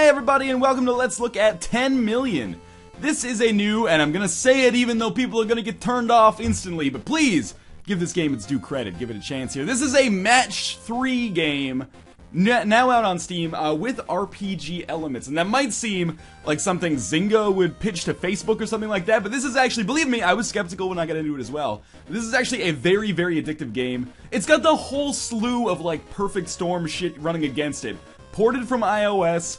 Hi everybody and welcome to Let's Look at 10 Million. This is a new, and I'm gonna say it even though people are gonna get turned off instantly, but please, give this game its due credit, give it a chance here. This is a match 3 game, now out on Steam, with RPG elements, and that might seem like something Zynga would pitch to Facebook or something like that, but this is actually, believe me, I was skeptical when I got into it as well. This is actually a very, very addictive game. It's got the whole slew of like Perfect Storm shit running against it. Ported from iOS,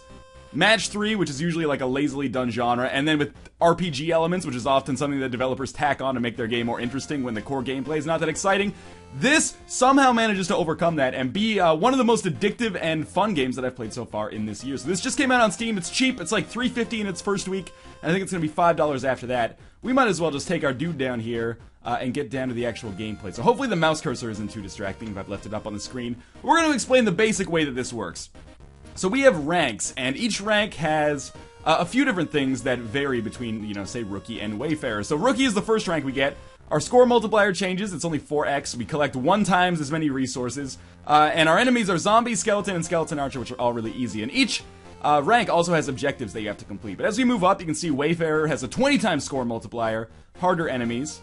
Match 3, which is usually like a lazily done genre, and then with RPG elements, which is often something that developers tack on to make their game more interesting when the core gameplay is not that exciting. This somehow manages to overcome that and be one of the most addictive and fun games that I've played so far in this year. So this just came out on Steam, it's cheap, it's like $3.50 in its first week, and I think it's going to be $5 after that. We might as well just take our dude down here and get down to the actual gameplay. So hopefully the mouse cursor isn't too distracting if I've left it up on the screen. We're going to explain the basic way that this works. So we have ranks, and each rank has a few different things that vary between, you know, say Rookie and Wayfarer. So Rookie is the first rank we get. Our score multiplier changes, it's only 4x. We collect 1 times as many resources. And our enemies are Zombie, Skeleton, and Skeleton Archer, which are all really easy. And each rank also has objectives that you have to complete. But as we move up, you can see Wayfarer has a 20 times score multiplier, harder enemies.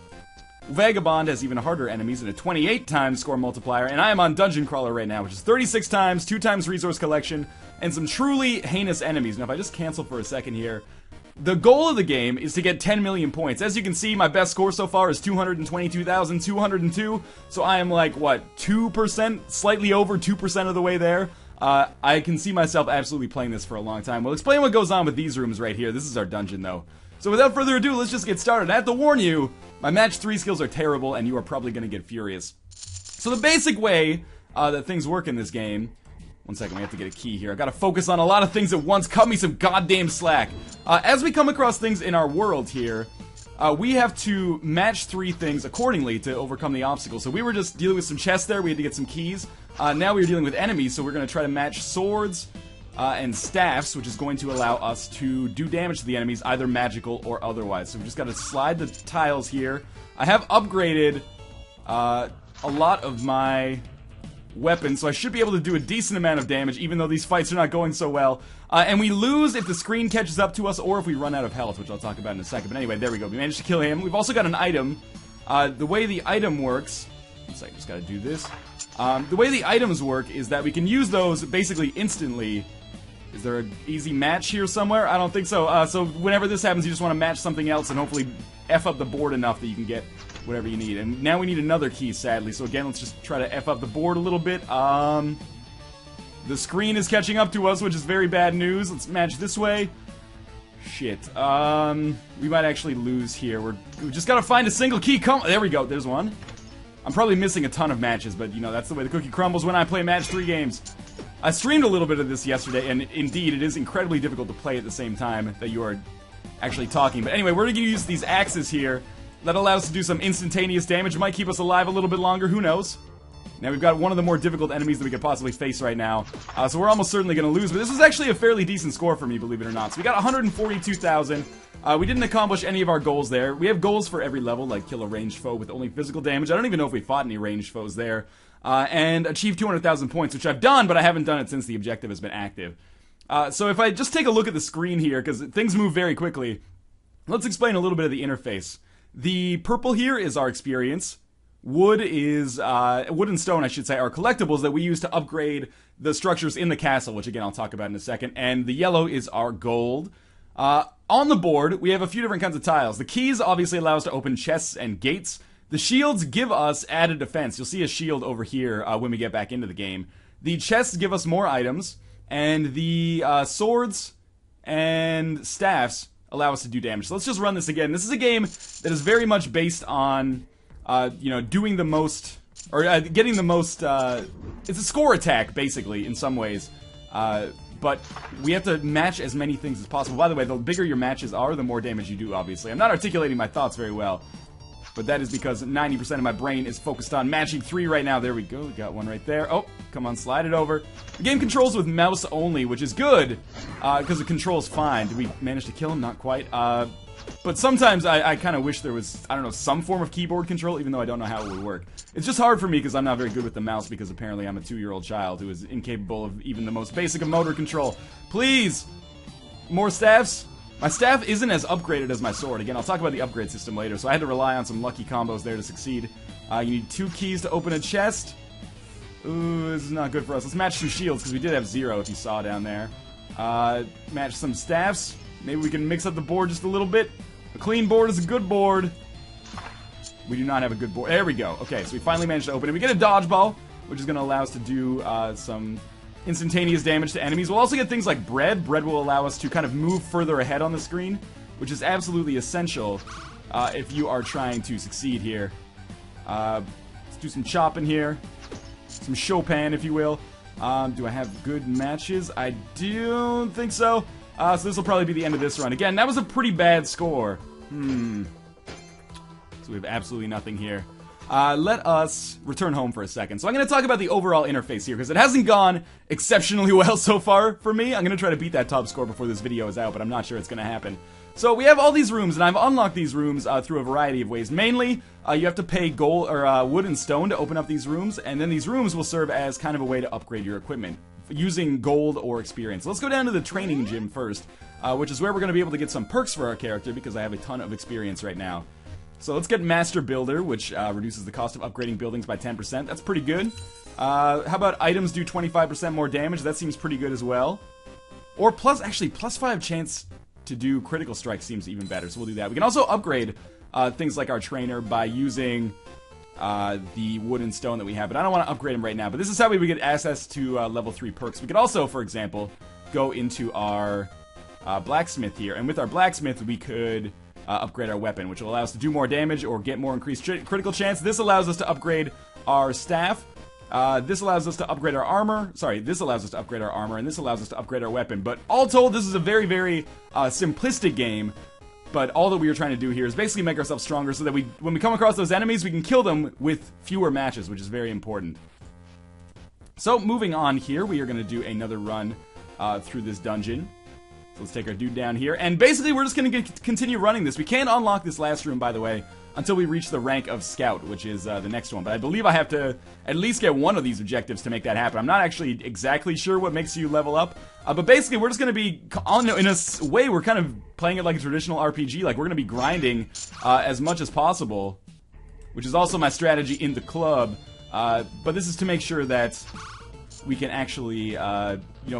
Vagabond has even harder enemies and a 28 times score multiplier, and I am on Dungeon Crawler right now, which is 36 times, 2 times resource collection, and some truly heinous enemies. Now if I just cancel for a second here, the goal of the game is to get 10 million points. As you can see, my best score so far is 222,202, so I am like, what, 2%? Slightly over 2% of the way there. I can see myself absolutely playing this for a long time. We'll explain what goes on with these rooms right here. This is our dungeon, though. So without further ado, let's just get started. I have to warn you, my match 3 skills are terrible, and you are probably going to get furious. So the basic way that things work in this game... One second, we have to get a key here. I gotta focus on a lot of things at once. Cut me some goddamn slack. As we come across things in our world here, we have to match 3 things accordingly to overcome the obstacles. So we were just dealing with some chests there, we had to get some keys. Now we're dealing with enemies, so we're gonna try to match swords and staffs, which is going to allow us to do damage to the enemies, either magical or otherwise. So we just gotta slide the tiles here. I have upgraded a lot of my weapons, so I should be able to do a decent amount of damage, even though these fights are not going so well. And we lose if the screen catches up to us, or if we run out of health, which I'll talk about in a second. But anyway, there we go. We managed to kill him. We've also got an item. The way the item works... One second, just gotta do this. The way the items work is that we can use those basically instantly. Is there an easy match here somewhere? I don't think so. So whenever this happens, you just want to match something else and hopefully F up the board enough that you can get whatever you need. And now we need another key, sadly. So again, let's just try to F up the board a little bit. The screen is catching up to us, which is very bad news. Let's match this way. Shit. We might actually lose here. We just gotta find a single key. There we go. There's one. I'm probably missing a ton of matches, but you know, that's the way the cookie crumbles when I play match 3 games. I streamed a little bit of this yesterday, and indeed, it is incredibly difficult to play at the same time that you are actually talking. But anyway, we're going to use these axes here. That allows us to do some instantaneous damage. It might keep us alive a little bit longer, who knows? Now we've got one of the more difficult enemies that we could possibly face right now. So we're almost certainly going to lose, but this was actually a fairly decent score for me, believe it or not. So we got 142,000. We didn't accomplish any of our goals there. We have goals for every level, like kill a ranged foe with only physical damage. I don't even know if we fought any ranged foes there. And achieve 200,000 points, which I've done, but I haven't done it since the objective has been active. So if I just take a look at the screen here, because things move very quickly, let's explain a little bit of the interface. The purple here is our experience. Wood is, wood and stone, I should say, are collectibles that we use to upgrade the structures in the castle, which again I'll talk about in a second. And the yellow is our gold. On the board, we have a few different kinds of tiles. The keys obviously allow us to open chests and gates. The shields give us added defense. You'll see a shield over here when we get back into the game. The chests give us more items, and the swords and staffs allow us to do damage. So let's just run this again. This is a game that is very much based on, you know, doing the most, or getting the most, it's a score attack, basically, in some ways. But we have to match as many things as possible. By the way, the bigger your matches are, the more damage you do, obviously. I'm not articulating my thoughts very well. But that is because 90% of my brain is focused on matching 3 right now. There we go. We got one right there. Oh, come on, slide it over. The game controls with mouse only, which is good, because the controls fine. Did we manage to kill him? Not quite. But sometimes I kind of wish there was, I don't know, some form of keyboard control, even though I don't know how it would work. It's just hard for me because I'm not very good with the mouse, because apparently I'm a 2-year-old child who is incapable of even the most basic of motor control. Please! More staffs. My staff isn't as upgraded as my sword. Again, I'll talk about the upgrade system later, so I had to rely on some lucky combos there to succeed. You need 2 keys to open a chest. Ooh, this is not good for us. Let's match some shields, because we did have 0, if you saw down there. Match some staffs. Maybe we can mix up the board just a little bit. A clean board is a good board. We do not have a good board. There we go. Okay, so we finally managed to open it. We get a dodgeball, which is going to allow us to do some instantaneous damage to enemies. We'll also get things like bread. Bread will allow us to kind of move further ahead on the screen, which is absolutely essential if you are trying to succeed here. Let's do some chopping here. Some Chopin, if you will. Do I have good matches? I don't think so. So this will probably be the end of this run. Again, that was a pretty bad score. So we have absolutely nothing here. Let us return home for a second. So I'm going to talk about the overall interface here, because it hasn't gone exceptionally well so far for me. I'm going to try to beat that top score before this video is out, but I'm not sure it's going to happen. So we have all these rooms, and I've unlocked these rooms through a variety of ways. Mainly, you have to pay gold or wood and stone to open up these rooms, and then these rooms will serve as kind of a way to upgrade your equipment using gold or experience. Let's go down to the training gym first, which is where we're going to be able to get some perks for our character, because I have a ton of experience right now. So let's get Master Builder, which reduces the cost of upgrading buildings by 10%. That's pretty good. How about items do 25% more damage? That seems pretty good as well. Or actually, plus 5 chance to do critical strike seems even better, so we'll do that. We can also upgrade things like our trainer by using the wood and stone that we have, but I don't want to upgrade them right now. But this is how we would get access to level 3 perks. We could also, for example, go into our blacksmith here, and with our blacksmith we could upgrade our weapon, which will allow us to do more damage or get more increased critical chance. This allows us to upgrade our staff. This allows us to upgrade our armor. Sorry, this allows us to upgrade our armor, and this allows us to upgrade our weapon. But all told, this is a very, very simplistic game. But all that we are trying to do here is basically make ourselves stronger so that when we come across those enemies, we can kill them with fewer matches, which is very important. So, moving on here, we are going to do another run through this dungeon. So let's take our dude down here, and basically we're just going to continue running this. We can't unlock this last room, by the way, until we reach the rank of Scout, which is the next one. But I believe I have to at least get one of these objectives to make that happen. I'm not actually exactly sure what makes you level up, but basically we're just going to be, in a way, we're kind of playing it like a traditional RPG. Like, we're going to be grinding as much as possible, which is also my strategy in the club. But this is to make sure that we can actually,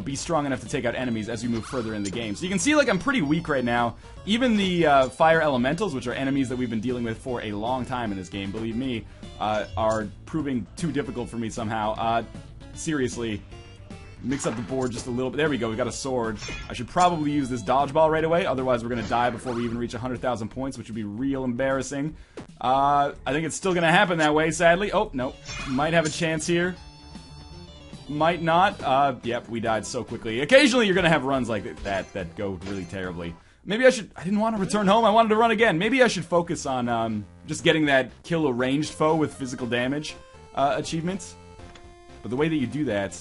be strong enough to take out enemies as we move further in the game. So you can see, like, I'm pretty weak right now. Even the fire elementals, which are enemies that we've been dealing with for a long time in this game, believe me, are proving too difficult for me somehow. Seriously, mix up the board just a little bit. There we go, we got a sword. I should probably use this dodgeball right away, otherwise we're going to die before we even reach 100,000 points, which would be real embarrassing. I think it's still going to happen that way, sadly. Oh, no, might have a chance here. Might not. Yep, we died so quickly. Occasionally you're gonna have runs like that go really terribly. Maybe I didn't want to return home, I wanted to run again. Maybe I should focus on just getting that kill a ranged foe with physical damage achievements. But the way that you do that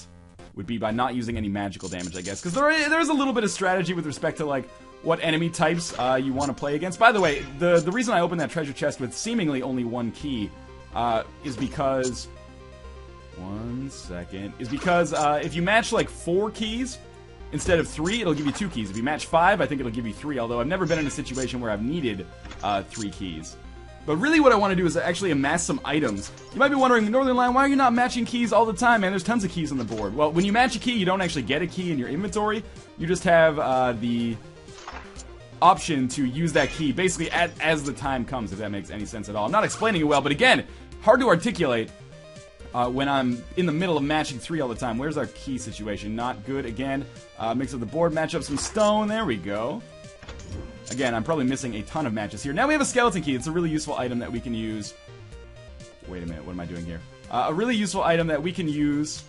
would be by not using any magical damage, I guess. Because there's a little bit of strategy with respect to, like, what enemy types you want to play against. By the way, the reason I opened that treasure chest with seemingly only 1 key is because... One second. Is because if you match like 4 keys instead of 3, it'll give you 2 keys. If you match 5, I think it'll give you 3, although I've never been in a situation where I've needed 3 keys. But really what I want to do is actually amass some items. You might be wondering, Northernlion, why are you not matching keys all the time, man? There's tons of keys on the board. Well, when you match a key, you don't actually get a key in your inventory. You just have the option to use that key basically as the time comes, if that makes any sense at all. I'm not explaining it well, but again, hard to articulate. When I'm in the middle of matching 3 all the time. Where's our key situation? Not good again. Mix up the board, match up some stone. There we go. Again, I'm probably missing a ton of matches here. Now we have a skeleton key. It's a really useful item that we can use. Wait a minute, what am I doing here? A really useful item that we can use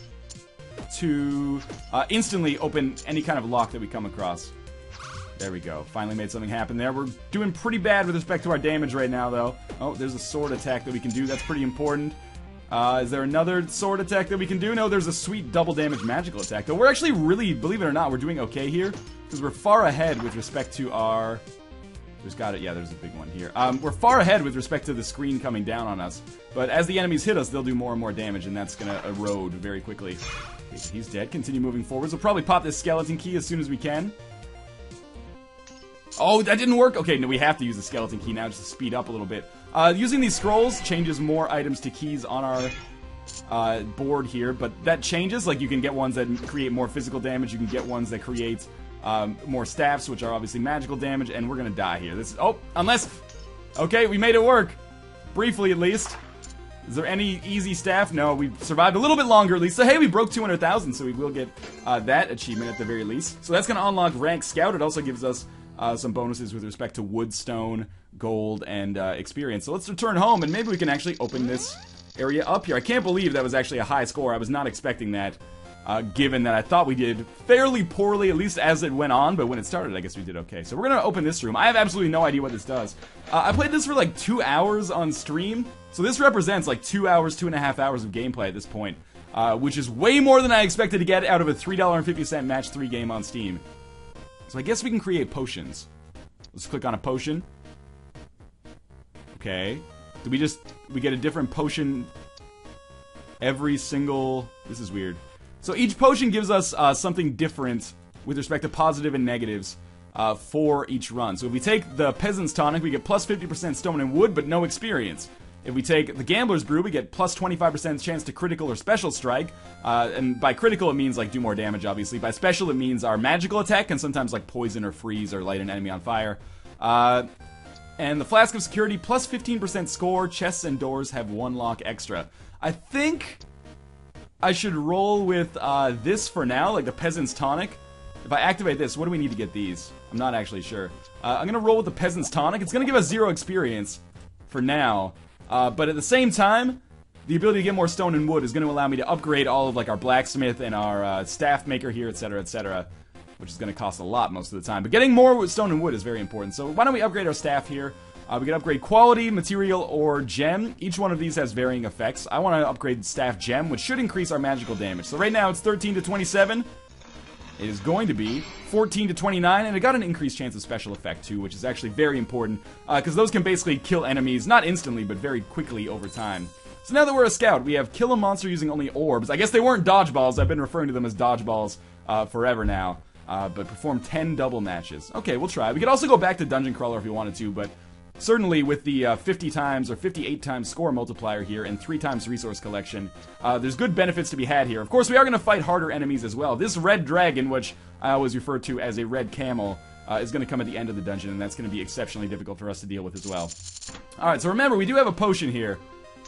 to instantly open any kind of lock that we come across. There we go. Finally made something happen there. We're doing pretty bad with respect to our damage right now, though. Oh, there's a sword attack that we can do. That's pretty important. Is there another sword attack that we can do? No, there's a sweet double damage magical attack. Though we're actually really, believe it or not, we're doing okay here. Because we're far ahead with respect to our... Yeah, there's a big one here. We're far ahead with respect to the screen coming down on us. But as the enemies hit us, they'll do more and more damage, and that's going to erode very quickly. Okay, he's dead. Continue moving forwards. We'll probably pop this skeleton key as soon as we can. Oh, that didn't work? Okay, no, we have to use the skeleton key now just to speed up a little bit. Using these scrolls changes more items to keys on our board here, but that changes. Like, you can get ones that create more physical damage, you can get ones that create more staffs, which are obviously magical damage, and we're gonna die here. This is, oh, unless, okay, we made it work. Briefly, at least. Is there any easy staff? No, we survived a little bit longer at least. So hey, we broke 200,000, so we will get that achievement at the very least. So that's going to unlock rank scout. It also gives us some bonuses with respect to wood, stone, gold, and experience. So let's return home, and maybe we can actually open this area up here. I can't believe that was actually a high score. I was not expecting that, given that I thought we did fairly poorly, at least as it went on, but when it started, I guess we did okay. So we're going to open this room. I have absolutely no idea what this does. I played this for like 2 hours on stream, so this represents like 2 hours, 2.5 hours of gameplay at this point, which is way more than I expected to get out of a $3.50 match 3 game on Steam. So I guess we can create potions. Let's click on a potion. Okay. Do we get a different potion every single... This is weird. So each potion gives us something different with respect to positive and negatives for each run. So if we take the Peasant's Tonic, we get plus 50% stone and wood, but no experience. If we take the Gambler's Brew, we get plus 25% chance to critical or special strike. And by critical, it means like do more damage, obviously. By special, it means our magical attack, and sometimes like poison or freeze or light an enemy on fire. And the Flask of Security, plus 15% score. Chests and doors have 1 lock extra. I think I should roll with this for now, like the Peasant's Tonic. If I activate this, what do we need to get these? I'm not actually sure. I'm going to roll with the Peasant's Tonic. It's going to give us 0 experience for now. But at the same time, the ability to get more stone and wood is going to allow me to upgrade all of like our blacksmith and our staff maker here, etc., which is going to cost a lot most of the time. But getting more stone and wood is very important. So why don't we upgrade our staff here? We can upgrade quality, material, or gem. Each one of these has varying effects. I want to upgrade staff gem, which should increase our magical damage. So right now it's 13 to 27. It is going to be 14 to 29, and it got an increased chance of special effect too, which is actually very important, because those can basically kill enemies, not instantly, but very quickly over time. So now that we're a scout, we have kill a monster using only orbs. I guess they weren't dodgeballs. I've been referring to them as dodgeballs forever now. But perform 10 double matches. Okay, we'll try. We could also go back to Dungeon Crawler if we wanted to, but certainly with the 50 times or 58 times score multiplier here and 3 times resource collection, there's good benefits to be had here. Of course, we are going to fight harder enemies as well. This red dragon, which I always refer to as a red camel, is going to come at the end of the dungeon, and that's going to be exceptionally difficult for us to deal with as well. Alright, so remember, we do have a potion here.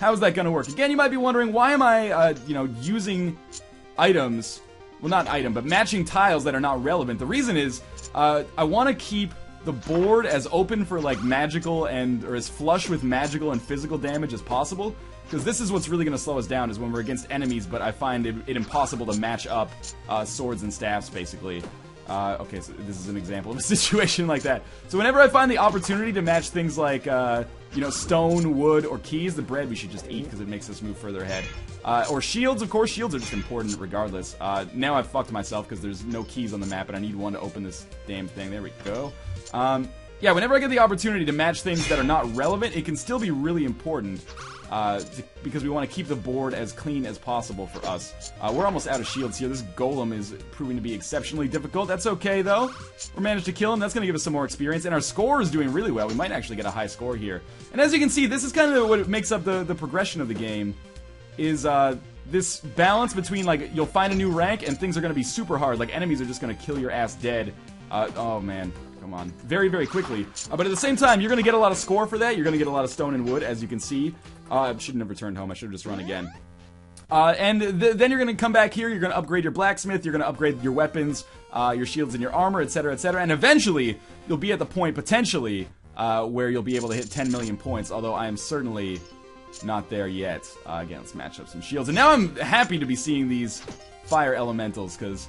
How is that going to work? Again, you might be wondering, why am I, using items... Well, not item, but matching tiles that are not relevant. The reason is, I want to keep the board as open for, like, magical or as flush with magical and physical damage as possible. Because this is what's really going to slow us down, is when we're against enemies, but I find it impossible to match up swords and staffs, basically. Okay, so this is an example of a situation like that. So whenever I find the opportunity to match things like, stone, wood, or keys, the bread we should just eat because it makes us move further ahead. Or shields, of course. Shields are just important regardless. Now I've fucked myself because there's no keys on the map and I need one to open this damn thing. There we go. Yeah, whenever I get the opportunity to match things that are not relevant, it can still be really important. Because we want to keep the board as clean as possible for us. We're almost out of shields here. This golem is proving to be exceptionally difficult. That's okay, though. We managed to kill him. That's going to give us some more experience. And our score is doing really well. We might actually get a high score here. And as you can see, this is kind of what makes up the progression of the game. Is this balance between, like, you'll find a new rank and things are going to be super hard. Like, enemies are just going to kill your ass dead. Oh, man. Come on. Very, very quickly. But at the same time, you're going to get a lot of score for that. You're going to get a lot of stone and wood, as you can see. I shouldn't have returned home. I should have just run again. And then you're going to come back here. You're going to upgrade your blacksmith. You're going to upgrade your weapons, your shields, and your armor, etc., etc. And eventually, you'll be at the point, potentially, where you'll be able to hit 10 million points. Although I am certainly not there yet. Again, let's match up some shields. And now I'm happy to be seeing these fire elementals, because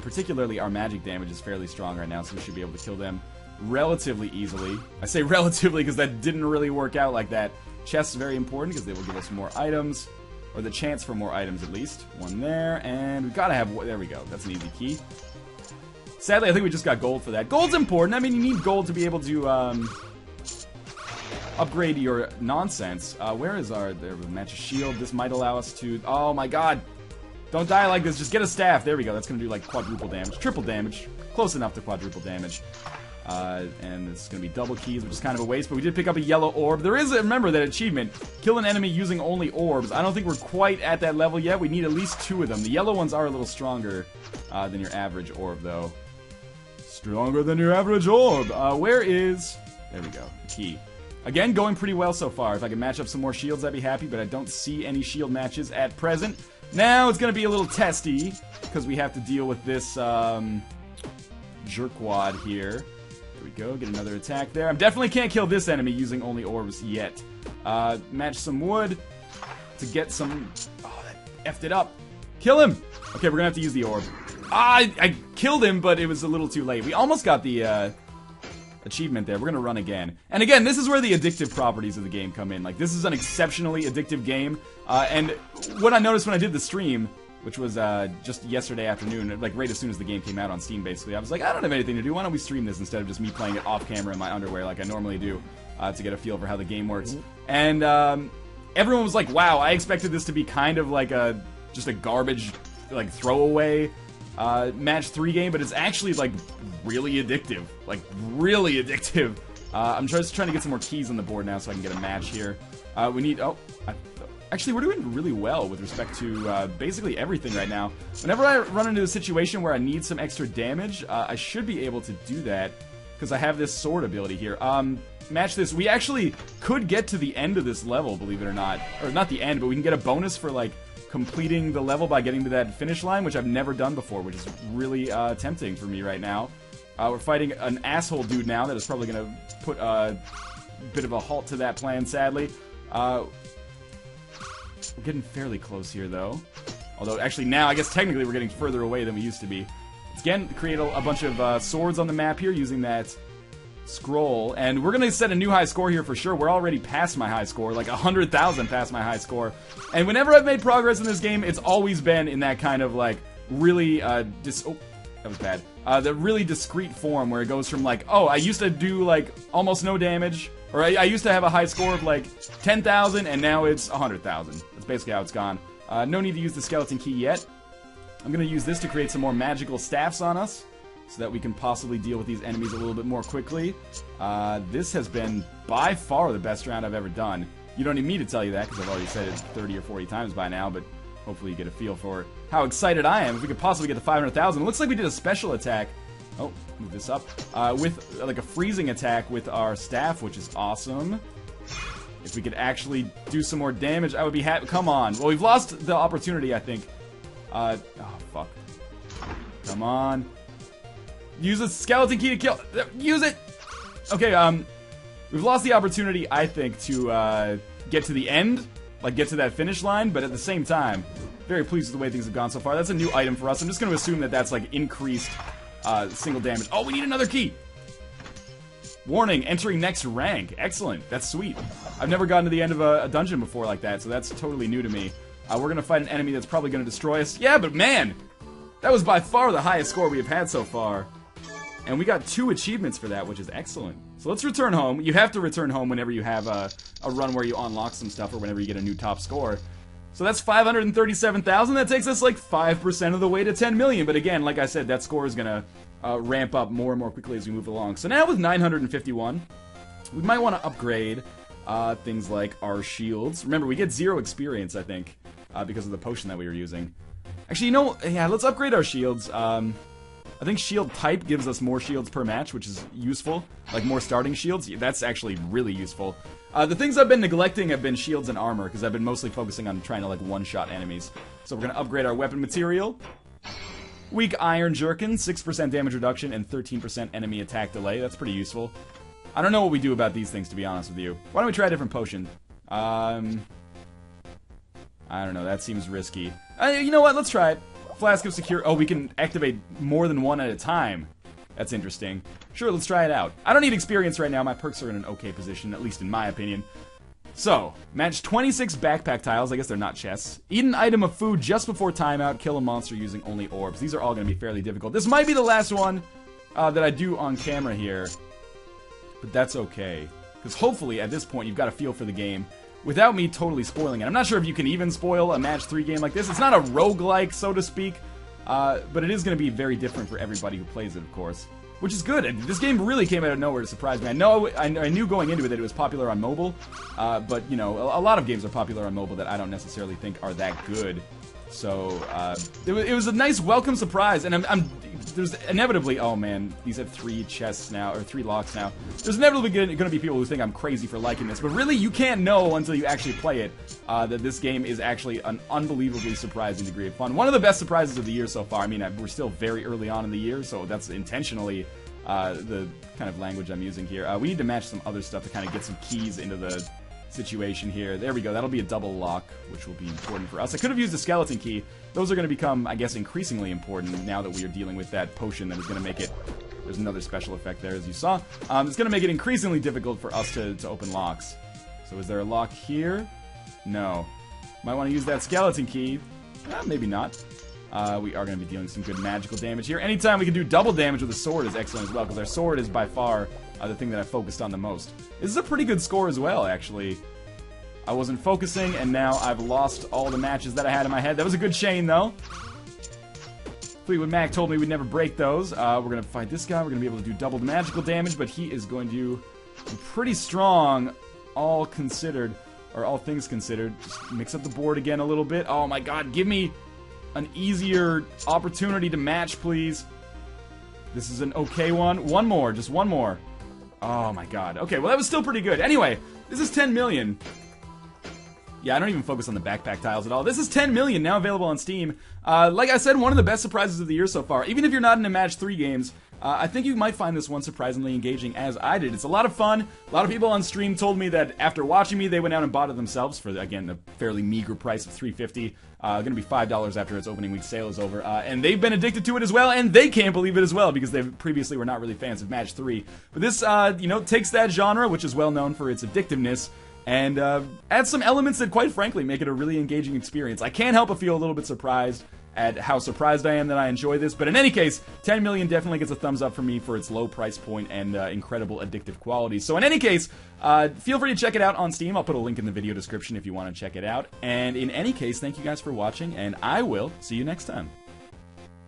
particularly our magic damage is fairly strong right now, so we should be able to kill them relatively easily. I say relatively because that didn't really work out like that. Chests are very important because they will give us more items, or the chance for more items at least. One there, and we've got to have... There we go. That's an easy key. Sadly, I think we just got gold for that. Gold's important. I mean, you need gold to be able to upgrade your nonsense. Where is our... There, we match a shield. This might allow us to... Oh my god! Don't die like this. Just get a staff. There we go. That's going to do like quadruple damage. Triple damage. Close enough to quadruple damage. And it's going to be double keys, which is kind of a waste, but we did pick up a yellow orb. There is, remember, that achievement, kill an enemy using only orbs. I don't think we're quite at that level yet. We need at least 2 of them. The yellow ones are a little stronger than your average orb, though. Stronger than your average orb. Where is... There we go. Key. Again, going pretty well so far. If I can match up some more shields, I'd be happy, but I don't see any shield matches at present. Now it's going to be a little testy, because we have to deal with this jerkwad here. There we go, get another attack there. I definitely can't kill this enemy using only orbs yet. Match some wood to get some... Oh, that effed it up. Kill him! Okay, we're going to have to use the orb. I killed him, but it was a little too late. We almost got the... achievement there. We're gonna run again. And again, this is where the addictive properties of the game come in. Like, this is an exceptionally addictive game. And what I noticed when I did the stream, which was just yesterday afternoon, like right as soon as the game came out on Steam, basically, I was like, I don't have anything to do. Why don't we stream this instead of just me playing it off camera in my underwear like I normally do to get a feel for how the game works. And everyone was like, wow, I expected this to be kind of like just a garbage, like, throwaway match 3 game, but it's actually, like, really addictive. Like, really addictive. I'm just trying to get some more keys on the board now so I can get a match here. We need... Oh, actually, we're doing really well with respect to basically everything right now. Whenever I run into a situation where I need some extra damage, I should be able to do that because I have this sword ability here. Match this. We actually could get to the end of this level, believe it or not. Or not the end, but we can get a bonus for, like, completing the level by getting to that finish line, which I've never done before, which is really tempting for me right now. We're fighting an asshole dude now that is probably going to put a bit of a halt to that plan, sadly. We're getting fairly close here, though. Although, actually, now, I guess technically we're getting further away than we used to be. Let's, again, create a bunch of swords on the map here using that scroll. And we're going to set a new high score here for sure. We're already past my high score, like 100,000 past my high score. And whenever I've made progress in this game, it's always been in that kind of, like, really, oh, that was bad. The really discrete form where it goes from, like, oh, I used to do, like, almost no damage, or I used to have a high score of, like, 10,000, and now it's 100,000. That's basically how it's gone. No need to use the skeleton key yet. I'm going to use this to create some more magical staffs on us, so that we can possibly deal with these enemies a little bit more quickly. This has been, by far, the best round I've ever done. You don't need me to tell you that, because I've already said it 30 or 40 times by now, but hopefully you get a feel for how excited I am if we could possibly get to 500,000. It looks like we did a special attack. Oh, move this up. With, like, a freezing attack with our staff, which is awesome. If we could actually do some more damage, I would be happy. Come on. Well, we've lost the opportunity, I think. Oh, fuck. Come on. Use a skeleton key to kill. Use it! Okay, we've lost the opportunity, I think, to get to the end. Like, get to that finish line, but at the same time, very pleased with the way things have gone so far. That's a new item for us. I'm just going to assume that that's, like, increased single damage. Oh, we need another key! Warning, entering next rank. Excellent. That's sweet. I've never gotten to the end of a dungeon before like that, so that's totally new to me. We're going to fight an enemy that's probably going to destroy us. Yeah, but man! That was by far the highest score we have had so far. And we got 2 achievements for that, which is excellent. So let's return home. You have to return home whenever you have a run where you unlock some stuff or whenever you get a new top score. So that's 537,000. That takes us like 5% of the way to 10 million. But again, like I said, that score is going to ramp up more and more quickly as we move along. So now with 951, we might want to upgrade things like our shields. Remember, we get 0 experience, I think, because of the potion that we were using. Actually, you know, yeah, let's upgrade our shields. I think shield type gives us more shields per match, which is useful. Like more starting shields. That's actually really useful. The things I've been neglecting have been shields and armor, because I've been mostly focusing on trying to, like, one-shot enemies. So we're going to upgrade our weapon material. Weak iron jerkin, 6% damage reduction, and 13% enemy attack delay. That's pretty useful. I don't know what we do about these things, to be honest with you. Why don't we try a different potion? I don't know, that seems risky. You know what, let's try it. Flask of secure... Oh, we can activate more than one at a time. That's interesting. Sure, let's try it out. I don't need experience right now. My perks are in an okay position, at least in my opinion. So, match 26 backpack tiles. I guess they're not chests. Eat an item of food just before timeout. Kill a monster using only orbs. These are all going to be fairly difficult. This might be the last one that I do on camera here. But that's okay. Because hopefully, at this point, you've got a feel for the game without me totally spoiling it. I'm not sure if you can even spoil a match 3 game like this. It's not a roguelike, so to speak. But it is going to be very different for everybody who plays it, of course. which is good. And this game really came out of nowhere to surprise me. I knew going into it that it was popular on mobile, but you know, a lot of games are popular on mobile that I don't necessarily think are that good. So it was a nice welcome surprise, and there's inevitably, oh man, these have 3 chests now, or 3 locks now. There's inevitably going to be people who think I'm crazy for liking this, but really you can't know until you actually play it that this game is actually an unbelievably surprising degree of fun. One of the best surprises of the year so far. I mean, we're still very early on in the year, so that's intentionally the kind of language I'm using here. We need to match some other stuff to kind of get some keys into the situation here. There we go. That'll be a double lock, which will be important for us. I could have used a skeleton key. Those are going to become, I guess, increasingly important now that we are dealing with that potion that is going to make it... There's another special effect there, as you saw. It's going to make it increasingly difficult for us to open locks. So is there a lock here? No. Might want to use that skeleton key. Maybe not. We are going to be dealing some good magical damage here. Anytime we can do double damage with a sword is excellent as well, because our sword is by far the thing that I focused on the most. This is a pretty good score as well, actually. I wasn't focusing, and now I've lost all the matches that I had in my head. That was a good chain, though. Fleetwood Mac told me we'd never break those. We're going to fight this guy. We're going to be able to do double the magical damage, but he is going to be pretty strong, all considered, or all things considered. Just mix up the board again a little bit. Oh my god, give me an easier opportunity to match, please. This is an okay one. One more, just one more. Oh my god. Okay, well that was still pretty good. Anyway, this is 10 million. Yeah, I don't even focus on the backpack tiles at all. This is 10 million, now available on Steam. Like I said, one of the best surprises of the year so far. Even if you're not into Match 3 games, I think you might find this one surprisingly engaging, as I did. It's a lot of fun. A lot of people on stream told me that after watching me, they went out and bought it themselves for, again, a fairly meager price of $3.50. Going to be $5 after its opening week sale is over. And they've been addicted to it as well, and they can't believe it as well, because they previously were not really fans of Match 3. But this, you know, takes that genre, which is well known for its addictiveness, and adds some elements that, quite frankly, make it a really engaging experience. I can't help but feel a little bit surprised at how surprised I am that I enjoy this, but in any case, 10 million definitely gets a thumbs up for me for its low price point and incredible addictive qualities. So in any case, feel free to check it out on Steam. I'll put a link in the video description if you want to check it out. And in any case, thank you guys for watching, and I will see you next time.